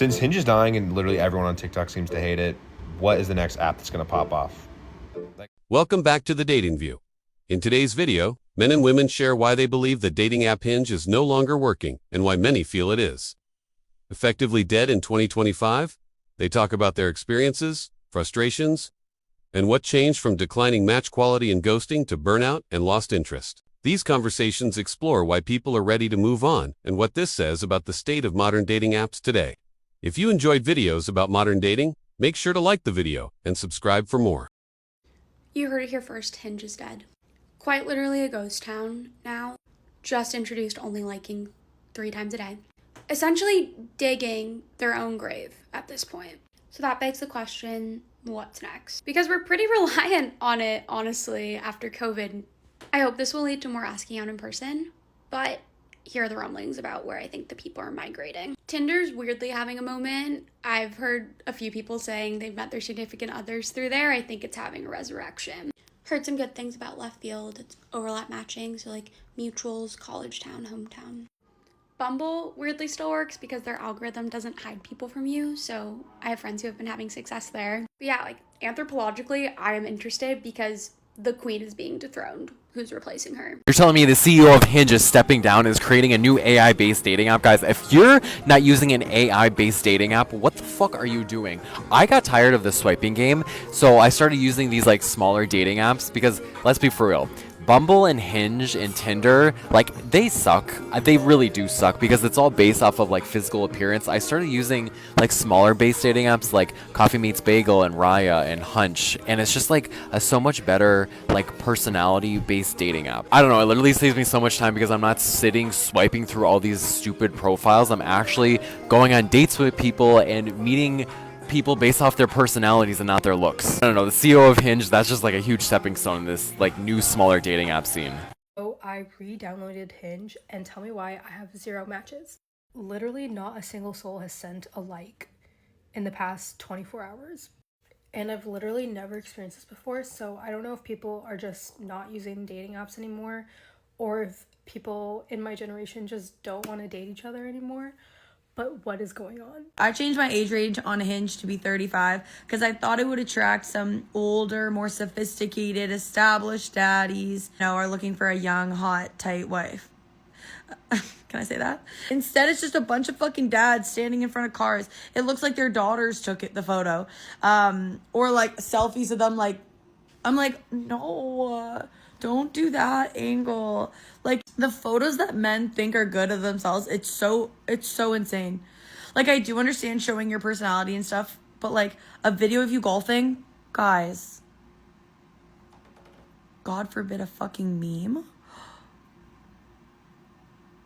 Since Hinge is dying and literally everyone on TikTok seems to hate it, what is the next app that's going to pop off? Welcome back to the Dating View. In today's video, men and women share why they believe the dating app Hinge is no longer working and why many feel it is. Effectively dead in 2025, they talk about their experiences, frustrations, and what changed from declining match quality and ghosting to burnout and lost interest. These conversations explore why people are ready to move on and what this says about the state of modern dating apps today. If you enjoyed videos about modern dating, make sure to like the video and subscribe for more. You heard it here first, Hinge is dead. Quite literally a ghost town now, just introduced only liking 3 times a day. Essentially digging their own grave at this point. So that begs the question, what's next? Because we're pretty reliant on it, honestly, after COVID. I hope this will lead to more asking out in person, but here are the rumblings about where I think the people are migrating. Tinder's weirdly having a moment. I've heard a few people saying they've met their significant others through there. I think it's having a resurrection. Heard some good things about left field. It's overlap matching, so like mutuals, college town, hometown. Bumble weirdly still works because their algorithm doesn't hide people from you, so I have friends who have been having success there. But yeah, like anthropologically, I am interested because the queen is being dethroned. Who's replacing her? You're telling me the CEO of Hinge is stepping down, is creating a new AI-based dating app? Guys, if you're not using an AI-based dating app, what the fuck are you doing? I got tired of the swiping game, so I started using these like smaller dating apps because, let's be for real, Bumble and Hinge and Tinder, like, they suck. They really do suck because it's all based off of like physical appearance. I started using like smaller based dating apps like Coffee Meets Bagel and Raya and Hunch, and it's just like a so much better like personality based dating app. I don't know, it literally saves me so much time because I'm not sitting swiping through all these stupid profiles. I'm actually going on dates with people and meeting people based off their personalities and not their looks. I don't know, the CEO of Hinge, that's just like a huge stepping stone in this like new smaller dating app scene. So I re-downloaded Hinge and tell me why I have 0 matches. Literally not a single soul has sent a like in the past 24 hours. And I've literally never experienced this before, so I don't know if people are just not using dating apps anymore or if people in my generation just don't want to date each other anymore. But what is going on? I changed my age range on Hinge to be 35 because I thought it would attract some older, more sophisticated, established daddies, are looking for a young, hot, tight wife. Can I say that? Instead, it's just a bunch of fucking dads standing in front of cars. It looks like their daughters took the photo. Or like selfies of them I'm like, no, don't do that angle. Like the photos that men think are good of themselves, it's so insane. Like I do understand showing your personality and stuff, but like a video of you golfing, guys, God forbid a fucking meme.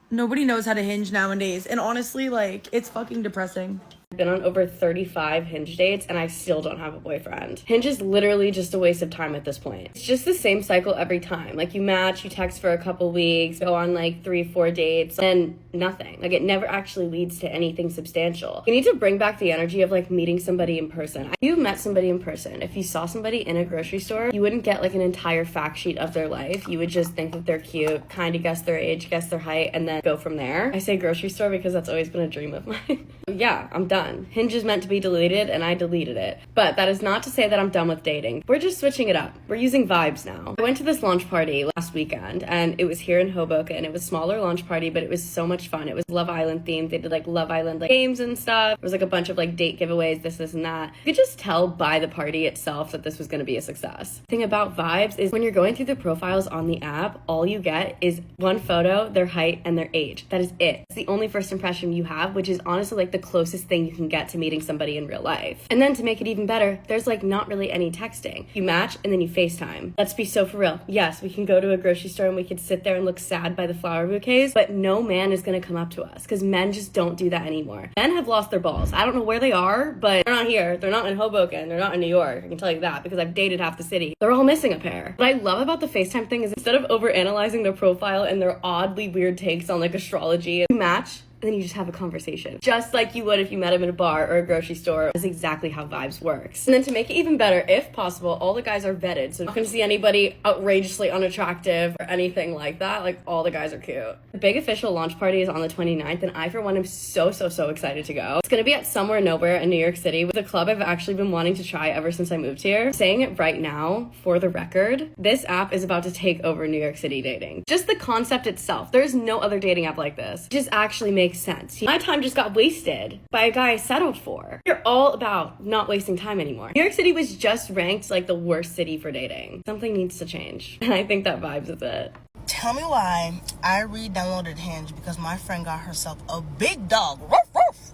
Nobody knows how to Hinge nowadays. And honestly, like, it's fucking depressing. I've been on over 35 Hinge dates and I still don't have a boyfriend. Hinge is literally just a waste of time at this point. It's just the same cycle every time. Like you match, you text for a couple weeks, go on like 3-4 dates, and nothing. Like it never actually leads to anything substantial. You need to bring back the energy of like meeting somebody in person. If you met somebody in person, if you saw somebody in a grocery store, you wouldn't get like an entire fact sheet of their life. You would just think that they're cute, kind of guess their age, guess their height, and then go from there. I say grocery store because that's always been a dream of mine. Yeah, I'm done. Hinge is meant to be deleted and I deleted it. But that is not to say that I'm done with dating. We're just switching it up. We're using vibes now. I went to this launch party last weekend and it was here in Hoboken. It was a smaller launch party, but it was so much fun. It was Love Island themed. They did like Love Island like games and stuff. There was like a bunch of like date giveaways, this and that. You could just tell by the party itself that this was going to be a success. The thing about vibes is when you're going through the profiles on the app, all you get is one photo, their height, and their age. That is it. It's the only first impression you have, which is honestly like the closest thing you can get to meeting somebody in real life. And then to make it even better, there's like not really any texting. You match and then you FaceTime. Let's be so for real. Yes, we can go to a grocery store and we could sit there and look sad by the flower bouquets, but no man is gonna come up to us because men just don't do that anymore. Men have lost their balls. I don't know where they are, but they're not here. They're not in Hoboken. They're not in New York. I can tell you that because I've dated half the city. They're all missing a pair. What I love about the FaceTime thing is instead of overanalyzing their profile and their oddly weird takes on like astrology, you match and then you just have a conversation. Just like you would if you met him in a bar or a grocery store. That's exactly how Vibes works. And then to make it even better, if possible, all the guys are vetted. So you're not gonna see anybody outrageously unattractive or anything like that. Like, all the guys are cute. The big official launch party is on the 29th, and I, for one, am so excited to go. It's gonna be at Somewhere Nowhere in New York City with a club I've actually been wanting to try ever since I moved here. Saying it right now, for the record, this app is about to take over New York City dating. Just the concept itself. There's no other dating app like this. It just actually makes sense. My time just got wasted by a guy I settled for. You're all about not wasting time anymore. New York City was just ranked like the worst city for dating. Something needs to change. And I think that Vibes is it. Tell me why I re-downloaded Hinge because my friend got herself a big dog. Ruff, ruff.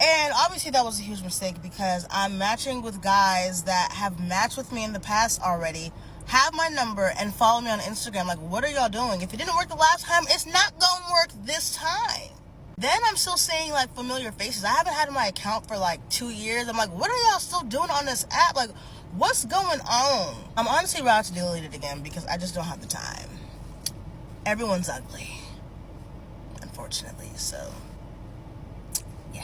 And obviously that was a huge mistake because I'm matching with guys that have matched with me in the past already, have my number, and follow me on Instagram. Like, what are y'all doing? If it didn't work the last time, it's not gonna work this time. Then I'm still seeing like familiar faces. I haven't had my account for like 2 years. I'm like, what are y'all still doing on this app? Like, what's going on? I'm honestly about to delete it again because I just don't have the time. Everyone's ugly, unfortunately, so yeah.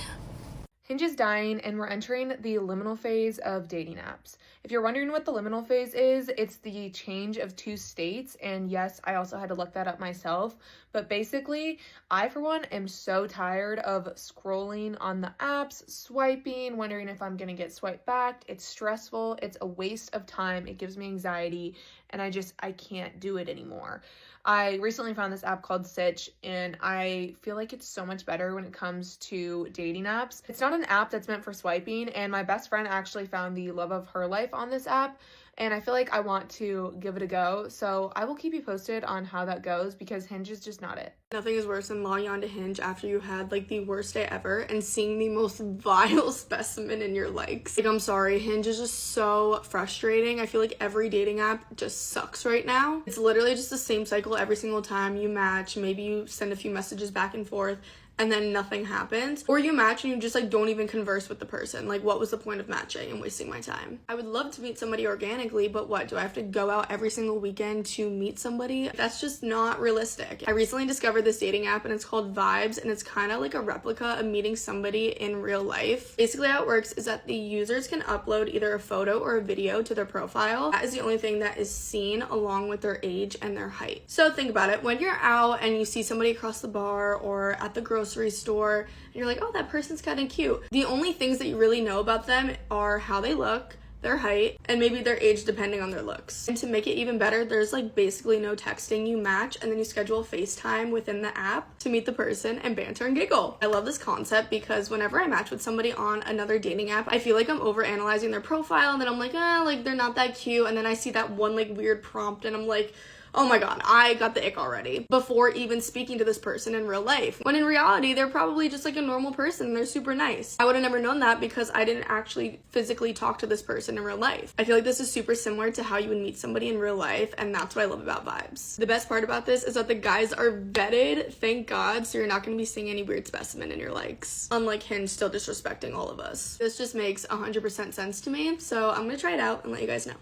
Hinge is dying and we're entering the liminal phase of dating apps. If you're wondering what the liminal phase is, it's the change of two states. And yes, I also had to look that up myself. But basically, I, for one, am so tired of scrolling on the apps, swiping, wondering if I'm going to get swiped back. It's stressful. It's a waste of time. It gives me anxiety. And I can't do it anymore. I recently found this app called Sitch, and I feel like it's so much better when it comes to dating apps. It's not an app that's meant for swiping, and my best friend actually found the love of her life on this app, and I feel like I want to give it a go, so I will keep you posted on how that goes because Hinge is just not it. Nothing is worse than logging on to Hinge after you had like the worst day ever and seeing the most vile specimen in your likes. Like, I'm sorry, Hinge is just so frustrating. I feel like every dating app just sucks right now. It's literally just the same cycle every single time you match. Maybe you send a few messages back and forth and then nothing happens, or you match and you just like don't even converse with the person. Like, what was the point of matching and wasting my time? I would love to meet somebody organically, but what, do I have to go out every single weekend to meet somebody? That's just not realistic. I recently discovered this dating app and it's called Vibes, and it's kind of like a replica of meeting somebody in real life. Basically how it works is that the users can upload either a photo or a video to their profile. That is the only thing that is seen, along with their age and their height. So think about it, when you're out and you see somebody across the bar or at the grocery store and you're like, oh, that person's kind of cute, the only things that you really know about them are how they look, their height, and maybe their age depending on their looks. And to make it even better, there's like basically no texting. You match and then you schedule FaceTime within the app to meet the person and banter and giggle. I love this concept because whenever I match with somebody on another dating app, I feel like I'm overanalyzing their profile and then I'm like, like they're not that cute, and then I see that one like weird prompt and I'm like, oh my god, I got the ick already before even speaking to this person in real life. When in reality, they're probably just like a normal person and they're super nice. I would have never known that because I didn't actually physically talk to this person in real life. I feel like this is super similar to how you would meet somebody in real life, and that's what I love about Vibes. The best part about this is that the guys are vetted, thank god, so you're not going to be seeing any weird specimen in your likes. Unlike Hinge still disrespecting all of us. This just makes 100% sense to me, so I'm going to try it out and let you guys know.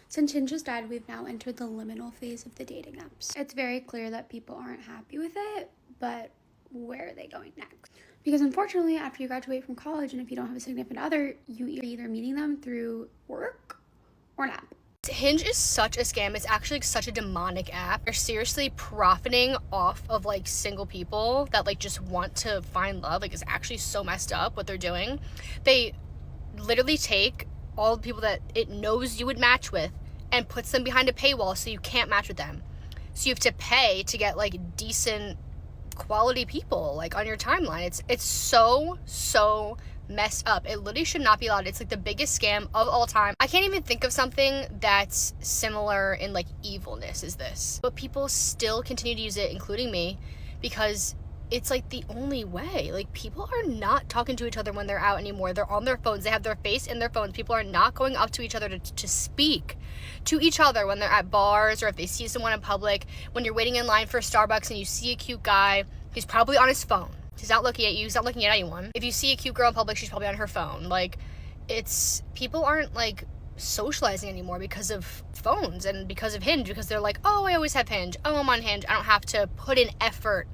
Since Hinge has died, we've now entered the liminal phase of the dating apps. It's very clear that people aren't happy with it, but where are they going next? Because unfortunately, after you graduate from college and if you don't have a significant other, you're either meeting them through work or an app. Hinge is such a scam. It's actually such a demonic app. They're seriously profiting off of like single people that like just want to find love. Like, it's actually so messed up what they're doing. They literally take all the people that it knows you would match with and puts them behind a paywall so you can't match with them. So you have to pay to get like decent quality people like on your timeline. It's so messed up. It literally should not be allowed. It's like the biggest scam of all time. I can't even think of something that's similar in like evilness as this. But people still continue to use it, including me, because it's like the only way. Like, people are not talking to each other when they're out anymore. They're on their phones. They have their face in their phones. People are not going up to each other to speak to each other when they're at bars or if they see someone in public. When you're waiting in line for Starbucks and you see a cute guy, he's probably on his phone. He's not looking at you. He's not looking at anyone. If you see a cute girl in public, she's probably on her phone. Like, people aren't like socializing anymore because of phones and because of Hinge, because they're like, oh, I always have Hinge. Oh, I'm on Hinge. I don't have to put in effort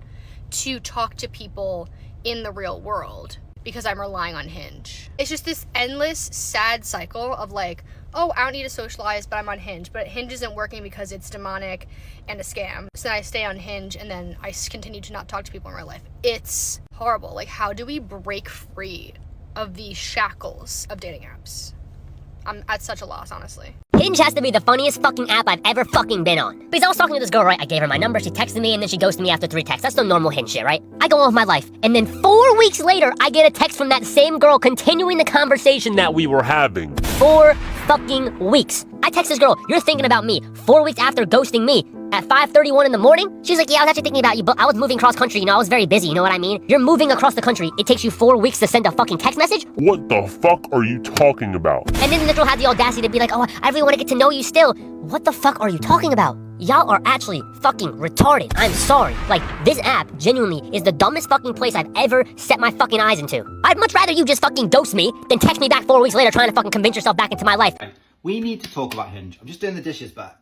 to talk to people in the real world because I'm relying on Hinge. It's just this endless sad cycle of like, oh, I don't need to socialize, but I'm on Hinge. But Hinge isn't working because it's demonic and a scam. So then I stay on Hinge and then I continue to not talk to people in real life. It's horrible. Like, how do we break free of the shackles of dating apps? I'm at such a loss, honestly. Hinge has to be the funniest fucking app I've ever fucking been on. Because I was talking to this girl, right? I gave her my number, she texted me, and then she ghosted me after 3 texts. That's the normal Hinge shit, right? I go on with my life. And then 4 weeks later, I get a text from that same girl continuing the conversation that we were having. 4 fucking weeks. I text this girl, you're thinking about me. 4 weeks after ghosting me at 5:31 in the morning, she's like, yeah, I was actually thinking about you, but I was moving cross country, I was very busy, you know what I mean? You're moving across the country, it takes you 4 weeks to send a fucking text message? What the fuck are you talking about? And then the girl had the audacity to be like, oh, I really want to get to know you still. What the fuck are you talking about? Y'all are actually fucking retarded. I'm sorry. Like, this app genuinely is the dumbest fucking place I've ever set my fucking eyes into. I'd much rather you just fucking ghost me than text me back 4 weeks later trying to fucking convince yourself back into my life. We need to talk about Hinge. I'm just doing the dishes, but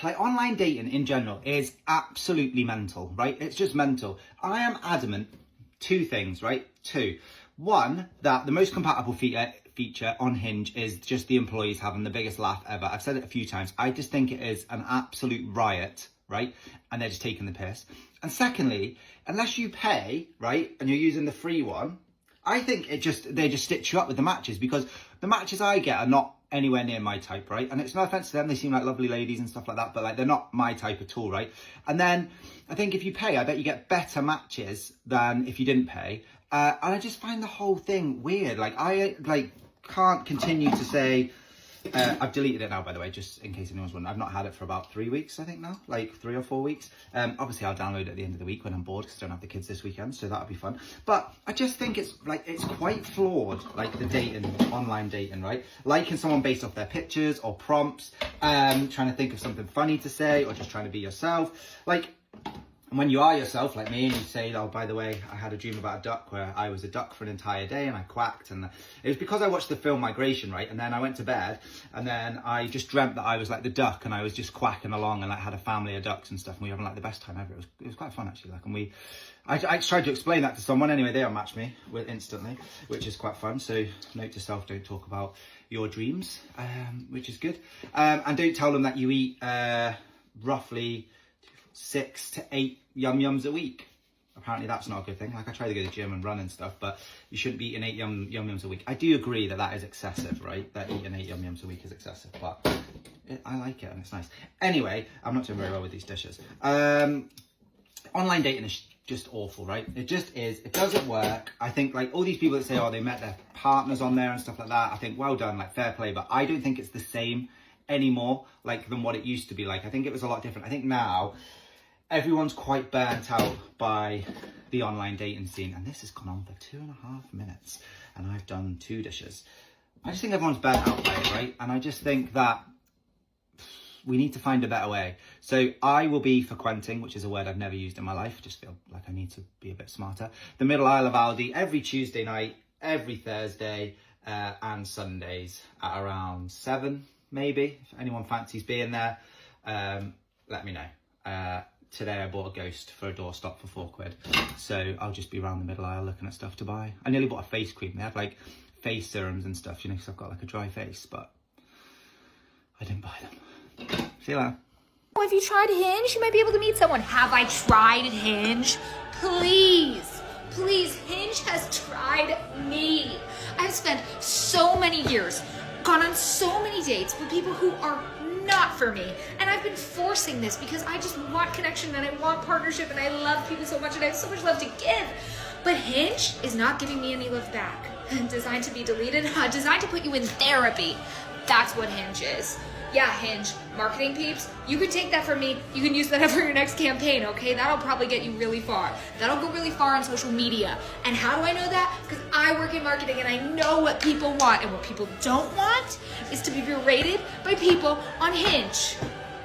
like online dating in general is absolutely mental, right? It's just mental. I am adamant, 2 things, right? 2. 1, that the most compatible feature on Hinge is just the employees having the biggest laugh ever. I've said it a few times. I just think it is an absolute riot, right? And they're just taking the piss. And secondly, unless you pay, right, and you're using the free one, I think they just stitch you up with the matches, because the matches I get are not anywhere near my type, right? And it's no offense to them, they seem like lovely ladies and stuff like that, but like they're not my type at all, right? And then I think if you pay, I bet you get better matches than if you didn't pay. And I just find the whole thing weird. Like, I can't continue to say, I've deleted it now, by the way, just in case anyone's wondering. I've not had it for about 3 weeks, I think now, like 3 or 4 weeks. Obviously I'll download it at the end of the week when I'm bored, because I don't have the kids this weekend, so that'll be fun. But I just think it's quite flawed, like the dating, online dating, right? Liking someone based off their pictures or prompts, trying to think of something funny to say, or just trying to be yourself. Like, and when you are yourself, like me, and you say, oh, by the way, I had a dream about a duck where I was a duck for an entire day and I quacked. And it was because I watched the film Migration, right? And then I went to bed and then I just dreamt that I was like the duck and I was just quacking along and like had a family of ducks and stuff. And we were having like the best time ever. It was quite fun, actually. Like, and I tried to explain that to someone. Anyway, they unmatched me instantly, which is quite fun. So note to self, don't talk about your dreams, which is good. And don't tell them that you eat roughly 6 to 8 yum-yums a week. Apparently that's not a good thing. Like, I try to go to the gym and run and stuff, but you shouldn't be eating 8 yum-yums a week. I do agree that that is excessive, right? That eating 8 yum-yums a week is excessive, but I like it and it's nice. Anyway, I'm not doing very well with these dishes. Online dating is just awful, right? It just is. It doesn't work. I think, like, all these people that say, oh, they met their partners on there and stuff like that, I think, well done, like, fair play, but I don't think it's the same anymore, like, than what it used to be like. I think it was a lot different. I think now everyone's quite burnt out by the online dating scene, and this has gone on for 2.5 minutes and I've done 2 dishes. I just think everyone's burnt out by it, right? And I just think that we need to find a better way. So I will be frequenting, which is a word I've never used in my life. I just feel like I need to be a bit smarter. The middle aisle of Aldi every Tuesday night, every Thursday, and Sundays at around 7, maybe. If anyone fancies being there, let me know. Today I bought a ghost for a doorstop for £4, so I'll just be around the middle aisle looking at stuff to buy. I nearly bought a face cream. They had like face serums and stuff, you know, because I've got like a dry face, but I didn't buy them. See you later. If you tried Hinge, you might be able to meet someone. Have I tried Hinge? Please, Hinge has tried me. I've spent so many years, gone on so many dates with people who are not for me, and I've been forcing this because I just want connection and I want partnership and I love people so much and I have so much love to give. But Hinge is not giving me any love back. Designed to be deleted, designed to put you in therapy. That's what Hinge is. Yeah, Hinge, marketing peeps, you can take that from me. You can use that for your next campaign, okay? That'll probably get you really far. That'll go really far on social media. And how do I know that? Because I work in marketing and I know what people want. And what people don't want is to be berated by people on Hinge.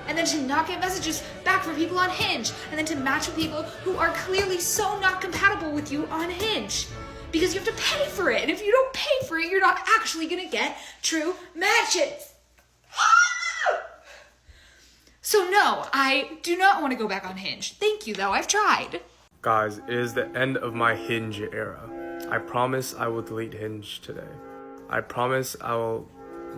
And then to not get messages back from people on Hinge. And then to match with people who are clearly so not compatible with you on Hinge. Because you have to pay for it. And if you don't pay for it, you're not actually gonna get true matches. So no, I do not want to go back on Hinge. Thank you though, I've tried. Guys, it is the end of my Hinge era. I promise I will delete Hinge today. I promise I will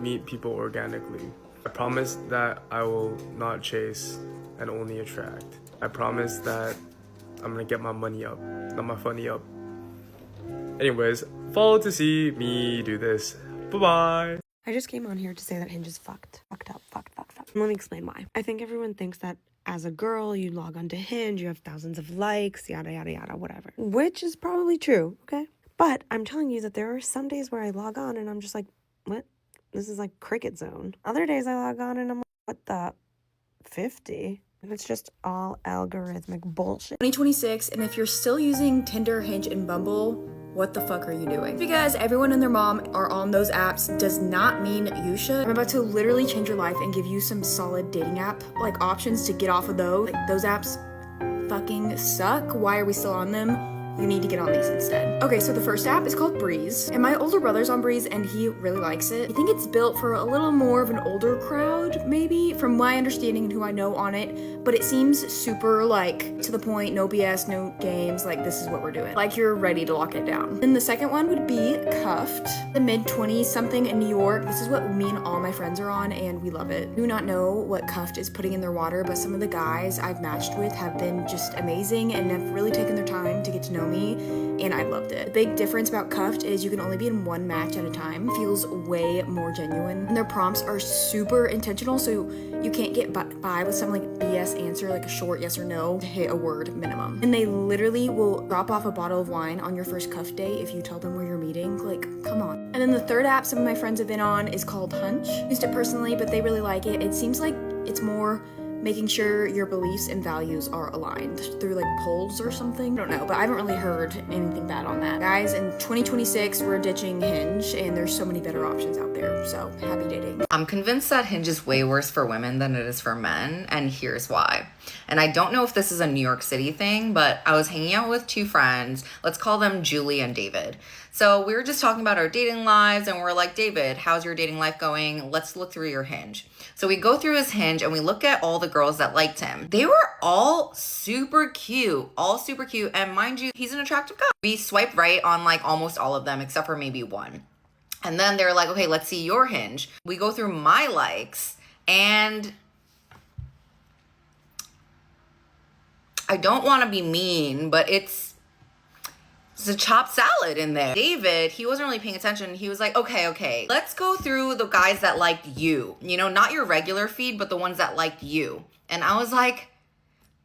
meet people organically. I promise that I will not chase and only attract. I promise that I'm gonna get my money up, not my funny up. Anyways, follow to see me do this. Bye-bye. I just came on here to say that Hinge is fucked up. Let me explain why. I think everyone thinks that as a girl, you log onto Hinge, you have thousands of likes, yada, yada, yada, whatever. Which is probably true, okay? But I'm telling you that there are some days where I log on and I'm just like, what? This is like cricket zone. Other days I log on and I'm like, what the 50? And it's just all algorithmic bullshit. 2026, and if you're still using Tinder, Hinge, and Bumble, what the fuck are you doing? Because everyone and their mom are on those apps does not mean you should. I'm about to literally change your life and give you some solid dating app like options to get off of those. Like, those apps fucking suck. Why are we still on them? You need to get on these instead. Okay, so the first app is called Breeze, and my older brother's on Breeze and he really likes it. I think it's built for a little more of an older crowd, maybe, from my understanding and who I know on it, but it seems super, like, to the point, no BS, no games, like, this is what we're doing. Like, you're ready to lock it down. Then the second one would be Cuffed, the mid-20s something in New York. This is what me and all my friends are on, and we love it. I do not know what Cuffed is putting in their water, but some of the guys I've matched with have been just amazing and have really taken their time to get to know me, and I loved it. The big difference about Cuffed is you can only be in one match at a time. It feels way more genuine, and their prompts are super intentional, so you can't get by with some like BS answer, like a short yes or no to hit a word minimum. And they literally will drop off a bottle of wine on your first Cuff date if you tell them where you're meeting. Like, come on. And then the third app some of my friends have been on is called Hunch. Used it personally, but they really like it. It seems like it's more making sure your beliefs and values are aligned through like polls or something. I don't know, but I haven't really heard anything bad on that. Guys, in 2026, we're ditching Hinge and there's so many better options out there, so happy dating. I'm convinced that Hinge is way worse for women than it is for men, and here's why. And I don't know if this is a New York City thing, but I was hanging out with two friends. Let's call them Julie and David. So we were just talking about our dating lives, and we're like, David, how's your dating life going? Let's look through your Hinge. So we go through his Hinge and we look at all the girls that liked him. They were all super cute, and mind you, he's an attractive guy. We swiped right on like almost all of them except for maybe one. And then they're like, okay, let's see your Hinge. We go through my likes, and I don't want to be mean, but it's a chopped salad in there. David, he wasn't really paying attention. He was like, okay, let's go through the guys that liked you. You know, not your regular feed, but the ones that liked you. And I was like,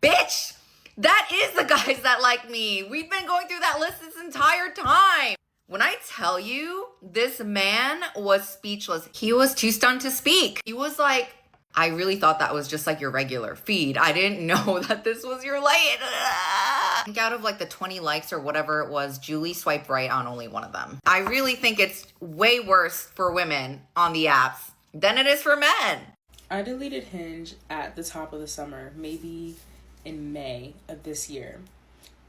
bitch, that is the guys that like me. We've been going through that list this entire time. When I tell you, this man was speechless. He was too stunned to speak. He was like, I really thought that was just like your regular feed. I didn't know that this was your light. I think out of like the 20 likes or whatever it was, Julie swiped right on only one of them. I really think it's way worse for women on the apps than it is for men. I deleted Hinge at the top of the summer, maybe in May of this year.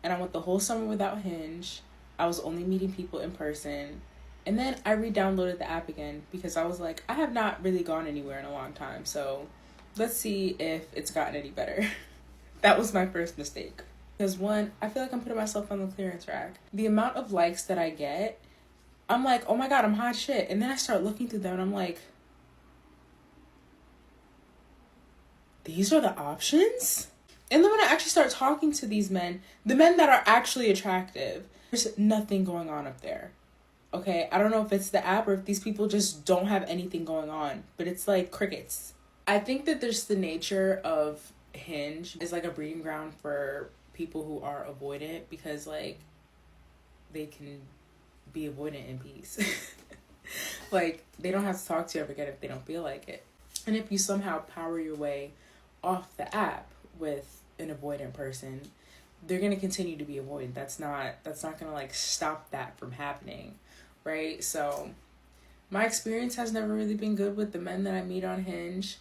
And I went the whole summer without Hinge. I was only meeting people in person. And then I re-downloaded the app again because I was like, I have not really gone anywhere in a long time. So let's see if it's gotten any better. That was my first mistake. Because one, I feel like I'm putting myself on the clearance rack. The amount of likes that I get, I'm like, oh my God, I'm hot shit. And then I start looking through them and I'm like, these are the options? And then when I actually start talking to these men, the men that are actually attractive, there's nothing going on up there. Okay, I don't know if it's the app or if these people just don't have anything going on, but it's like crickets. I think that there's the nature of Hinge is like a breeding ground for people who are avoidant because like they can be avoidant in peace. Like they don't have to talk to you ever again if they don't feel like it. And if you somehow power your way off the app with an avoidant person, they're going to continue to be avoidant. That's not going to like stop that from happening. Right? So my experience has never really been good with the men that I meet on Hinge.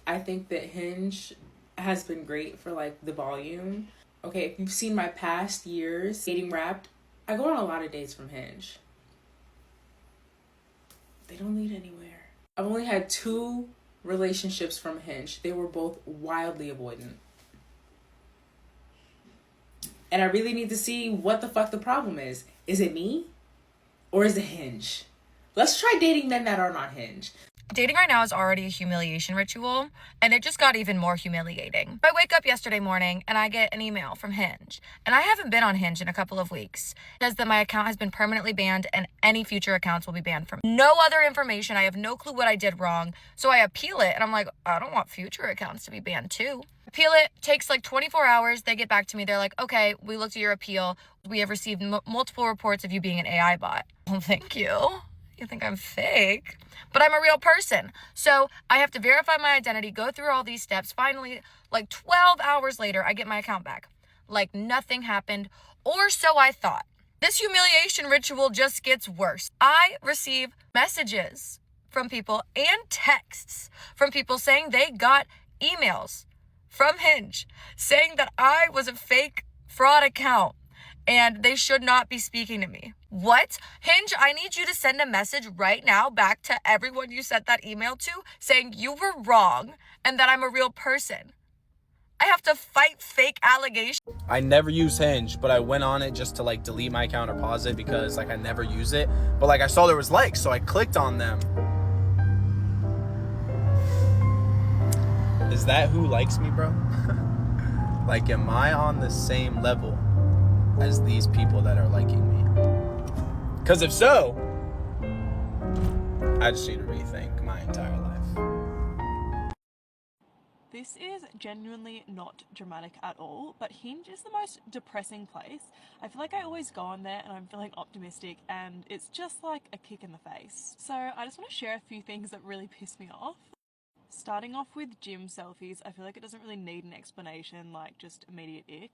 I think that Hinge has been great for like the volume. Okay, if you've seen my past years dating Wrapped, I go on a lot of dates from Hinge. They don't lead anywhere. I've only had 2 relationships from Hinge. They were both wildly avoidant. And I really need to see what the fuck the problem is. Is it me? Or is it Hinge? Let's try dating men that are not Hinge. Dating right now is already a humiliation ritual, and it just got even more humiliating. I wake up yesterday morning and I get an email from Hinge, and I haven't been on Hinge in a couple of weeks. It says that my account has been permanently banned and any future accounts will be banned from no other information. I have no clue what I did wrong, so I appeal it, and I'm like, I don't want future accounts to be banned too. Appeal it, takes like 24 hours. They get back to me. They're like, okay, we looked at your appeal. We have received multiple reports of you being an AI bot. Well, thank you. You think I'm fake, but I'm a real person. So I have to verify my identity, go through all these steps. Finally, like 12 hours later, I get my account back. Like nothing happened, or so I thought. This humiliation ritual just gets worse. I receive messages from people and texts from people saying they got emails from Hinge saying that I was a fake fraud account and they should not be speaking to me. What? Hinge, I need you to send a message right now back to everyone you sent that email to saying you were wrong and that I'm a real person. I have to fight fake allegations. I never use Hinge, but I went on it just to like delete my account or pause it because like I never use it. But like I saw there was likes, so I clicked on them. Is that who likes me, bro? Like, am I on the same level as these people that are liking me? Because if so, I just need to rethink my entire life. This is genuinely not dramatic at all, but Hinge is the most depressing place. I feel like I always go on there and I'm feeling optimistic and it's just like a kick in the face. So I just want to share a few things that really piss me off. Starting off with gym selfies, I feel like it doesn't really need an explanation, like just immediate ick.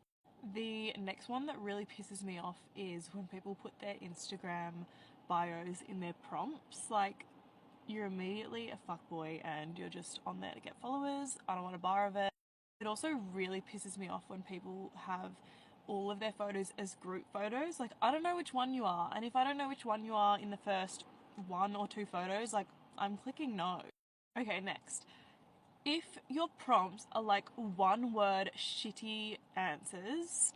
The next one that really pisses me off is when people put their Instagram bios in their prompts. Like, you're immediately a fuckboy and you're just on there to get followers. I don't want a bar of it. It also really pisses me off when people have all of their photos as group photos. Like, I don't know which one you are, and if I don't know which one you are in the first 1 or 2 photos, like, I'm clicking no. Okay, next. If your prompts are like one-word shitty answers,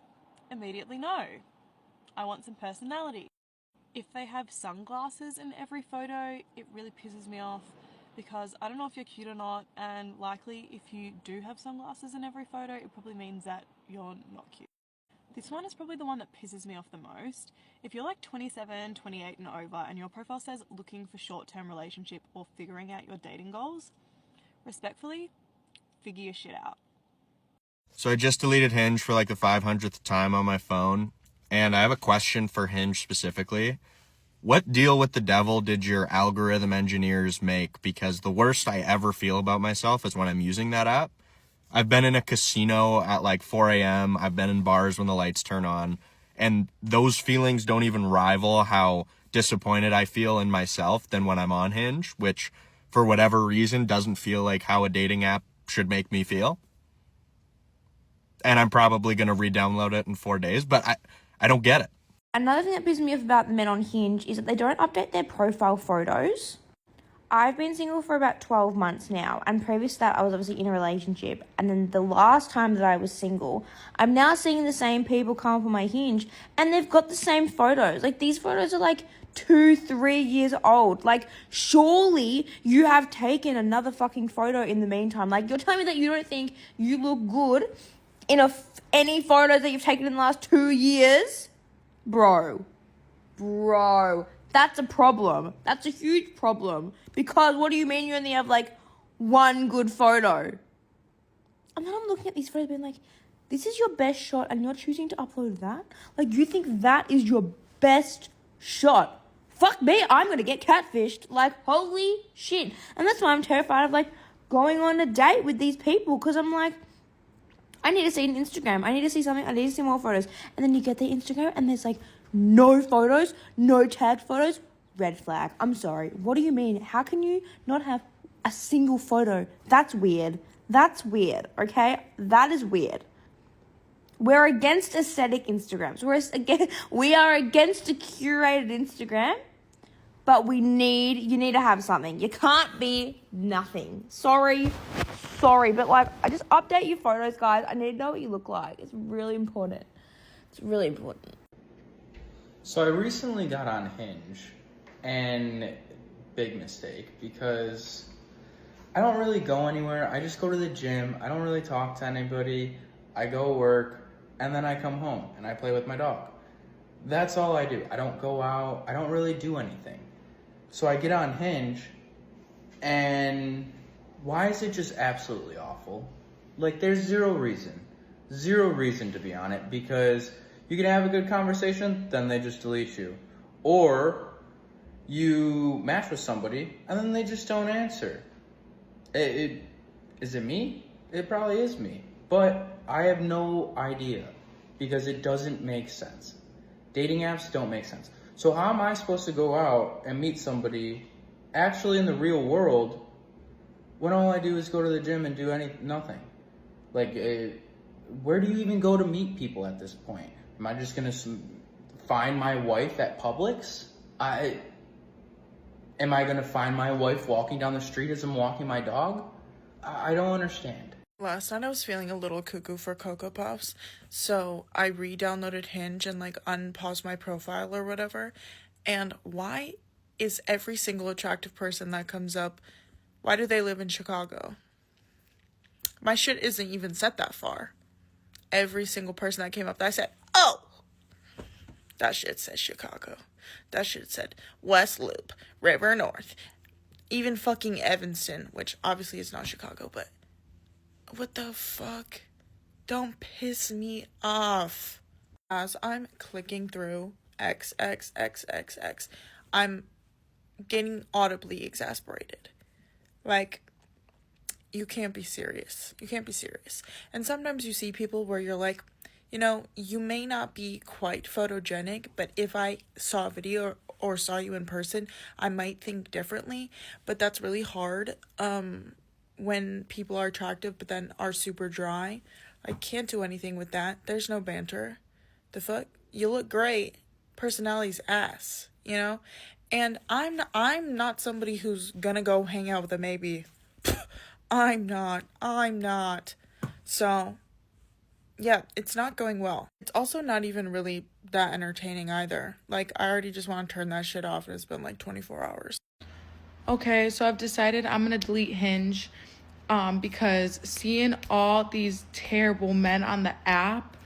immediately no. I want some personality. If they have sunglasses in every photo, it really pisses me off because I don't know if you're cute or not, and likely if you do have sunglasses in every photo, it probably means that you're not cute. This one is probably the one that pisses me off the most. If you're like 27, 28 and over and your profile says looking for short-term relationship or figuring out your dating goals, respectfully, figure your shit out. So I just deleted Hinge for like the 500th time on my phone, and I have a question for Hinge specifically. What deal with the devil did your algorithm engineers make? Because the worst I ever feel about myself is when I'm using that app. I've been in a casino at like 4 a.m. I've been in bars when the lights turn on, and those feelings don't even rival how disappointed I feel in myself than when I'm on Hinge, which for whatever reason doesn't feel like how a dating app should make me feel. And I'm probably going to re-download it in 4 days, but I don't get it. Another thing that pisses me off about the men on Hinge is that they don't update their profile photos. I've been single for about 12 months now, and previous to that I was obviously in a relationship, and then the last time that I was single, I'm now seeing the same people come up on my Hinge, and they've got the same photos. Like, these photos are like 2-3 years old. Like, surely you have taken another fucking photo in the meantime. Like, you're telling me that you don't think you look good in any photos that you've taken in the last 2 years? Bro. That's a problem. That's a huge problem. Because what do you mean you only have, like, one good photo? And then I'm looking at these photos being like, this is your best shot and you're choosing to upload that? Like, you think that is your best shot? Fuck me, I'm going to get catfished. Like, holy shit. And that's why I'm terrified of, like, going on a date with these people. Because I'm like, I need to see an Instagram. I need to see something. I need to see more photos. And then you get their Instagram and there's, like, no photos, no tagged photos. Red flag. I'm sorry. What do you mean? How can you not have a single photo? That's weird. That's weird, okay? That is weird. We're against aesthetic Instagrams. We are against a curated Instagram. but you need to have something. You can't be nothing. Sorry, but like, I just update your photos, guys. I need to know what you look like. It's really important. It's really important. So I recently got on Hinge, and big mistake, because I don't really go anywhere. I just go to the gym. I don't really talk to anybody. I go work, and then I come home and I play with my dog. That's all I do. I don't go out. I don't really do anything. So I get on Hinge, and why is it just absolutely awful? Like, there's zero reason to be on it, because you can have a good conversation, then they just delete you. Or you match with somebody, and then they just don't answer. Is it me? It probably is me. But I have no idea, because it doesn't make sense. Dating apps don't make sense. So how am I supposed to go out and meet somebody actually in the real world when all I do is go to the gym and do nothing? Like, where do you even go to meet people at this point? Am I just gonna find my wife at Publix? Am I gonna find my wife walking down the street as I'm walking my dog? I don't understand. Last night I was feeling a little cuckoo for Cocoa Puffs, so I re-downloaded Hinge and like unpaused my profile or whatever. And why is every single attractive person that comes up, why do they live in Chicago? My shit isn't even set that far. Every single person that came up, I said, oh, that shit says Chicago. That shit said West Loop, River North, even fucking Evanston, which obviously is not Chicago, but what the fuck? Don't piss me off. As I'm clicking through XXXXX, I'm getting audibly exasperated. Like, you can't be serious. You can't be serious. And sometimes you see people where you're like, you know, you may not be quite photogenic, but if I saw a video or saw you in person, I might think differently. But that's really hard when people are attractive but then are super dry. I can't do anything with that. There's no banter. The fuck? You look great. Personality's ass, you know? And I'm not somebody who's gonna go hang out with a maybe. I'm not. So, yeah, it's not going well. It's also not even really that entertaining either. Like, I already just want to turn that shit off, and it's been like 24 hours. Okay, so I've decided I'm gonna delete Hinge because seeing all these terrible men on the app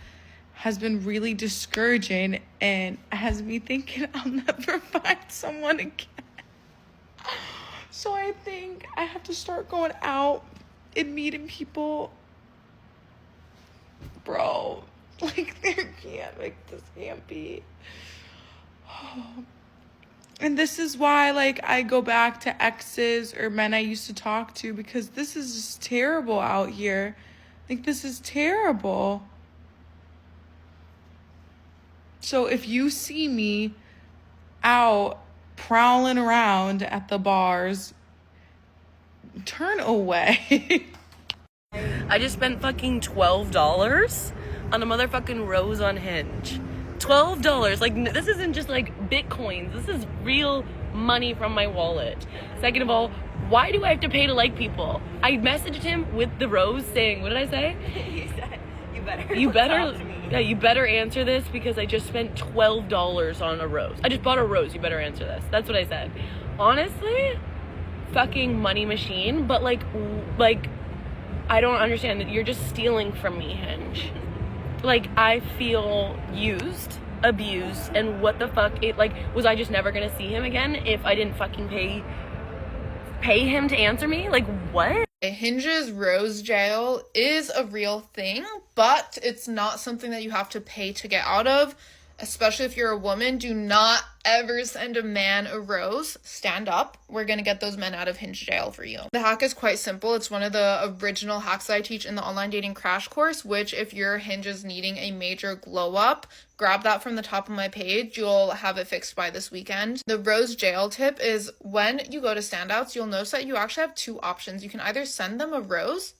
has been really discouraging and has me thinking I'll never find someone again. So I think I have to start going out and meeting people. Bro, like, this can't be. And this is why, like, I go back to exes or men I used to talk to, because this is just terrible out here. Like, this is terrible. So if you see me out prowling around at the bars, turn away. I just spent fucking $12 on a motherfucking rose on Hinge. $12. Like, this isn't just like Bitcoins. This is real money from my wallet. Second of all, why do I have to pay to like people? I messaged him with the rose saying, what did I say? You said, you better answer this because I just spent $12 on a rose. I just bought a rose. You better answer this. That's what I said. Honestly, fucking money machine. But like, I don't understand that you're just stealing from me, Hinge. Like, I feel used, abused, and what the fuck? Was I just never gonna see him again if I didn't fucking pay him to answer me? Like, what? Hinge's Rose Jail is a real thing, but it's not something that you have to pay to get out of, especially if you're a woman. Do not ever send a man a rose. Stand up. We're going to get those men out of Hinge Jail for you. The hack is quite simple. It's one of the original hacks that I teach in the online dating crash course, which if your Hinge is needing a major glow up, grab that from the top of my page. You'll have it fixed by this weekend. The Rose Jail tip is when you go to standouts, you'll notice that you actually have two options. You can either send them a rose,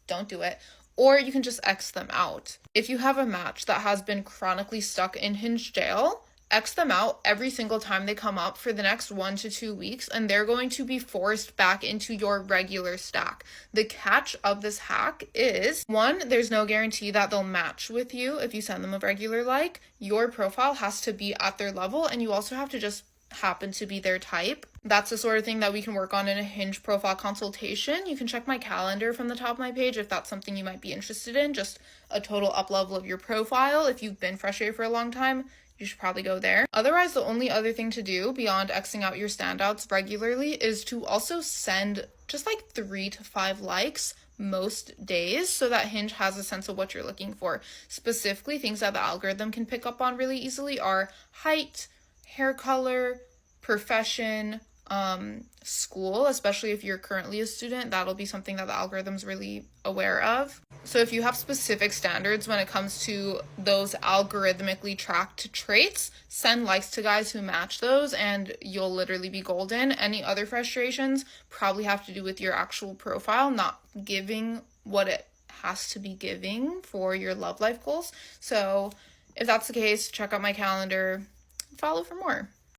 don't do it, or you can just X them out. If you have a match that has been chronically stuck in Hinge Jail X them out every single time they come up for the next 1 to 2 weeks, and they're going to be forced back into your regular stack. The catch of this hack is, one, there's no guarantee that they'll match with you if you send them a regular like. Your profile has to be at their level, and you also have to just happen to be their type. That's the sort of thing that we can work on in a Hinge profile consultation. You can check my calendar from the top of my page if that's something you might be interested in, just a total up level of your profile. If you've been frustrated for a long time, you should probably go there. Otherwise, the only other thing to do beyond Xing out your standouts regularly is to also send just like 3 to 5 likes most days so that Hinge has a sense of what you're looking for. Specifically, things that the algorithm can pick up on really easily are height, hair color, profession, school, especially if you're currently a student. That'll be something that the algorithm's really aware of. So if you have specific standards when it comes to those algorithmically tracked traits, send likes to guys who match those and you'll literally be golden. Any other frustrations probably have to do with your actual profile not giving what it has to be giving for your love life goals. So if that's the case, check out my calendar, follow for more.